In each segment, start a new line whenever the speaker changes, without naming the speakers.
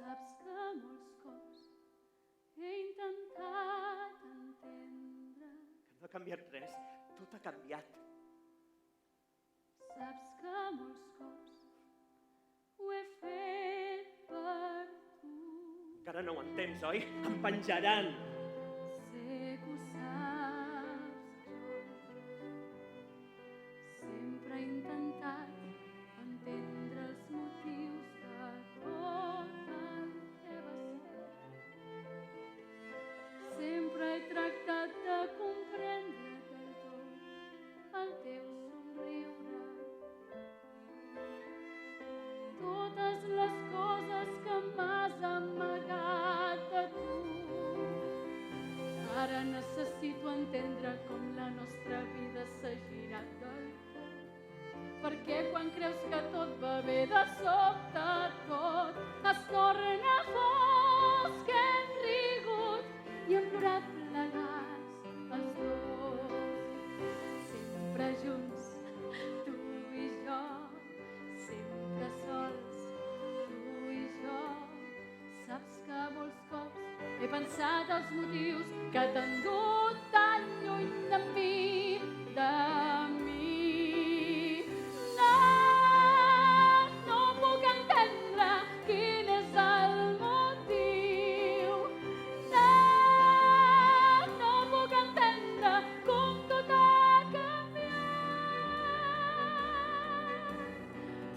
Saps que molts cops he intentat entendre.
Que no ha canviat res, tot ha canviat.
Saps que molts cops ho he fet per tu.
Encara no ho entens, oi? Em penjaran!
Sé que ho saps, jo. Sempre he intentat entendre els motius de tot el que va ser. Sempre he tractat de comprendre perdó el teu somriure. Totes les coses que m'has amagat de tu. Ara necessito entendre com la nostra vida s'ha girat del tot. Perquè quan creus que tot va bé, de sobte tot es torna fosc. Hem rigut i hem plorat plegats els dos. Sempre junts, tu i jo, sempre sols, tu i jo. Saps que molts cops he pensat els motius que t'han dut tan lluny de mi, de mi. No puc entendre quin és el motiu. No puc entendre com tot ha canviat.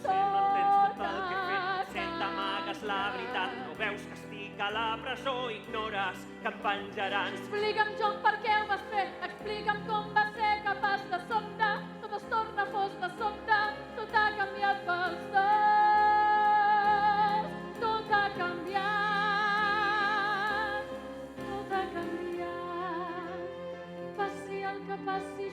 Si no entens tot el que he fet, si t'amagues la veritat, no veus que estic a la presó, ignores que em penjaran.
Explica'm, John, per què ho vas fer. Explica'm com va ser capaç de sobte. Tot es torna fos de sobte. Tot ha canviat pels dos. Tot ha canviat. Tot ha canviat. Passi el que passi,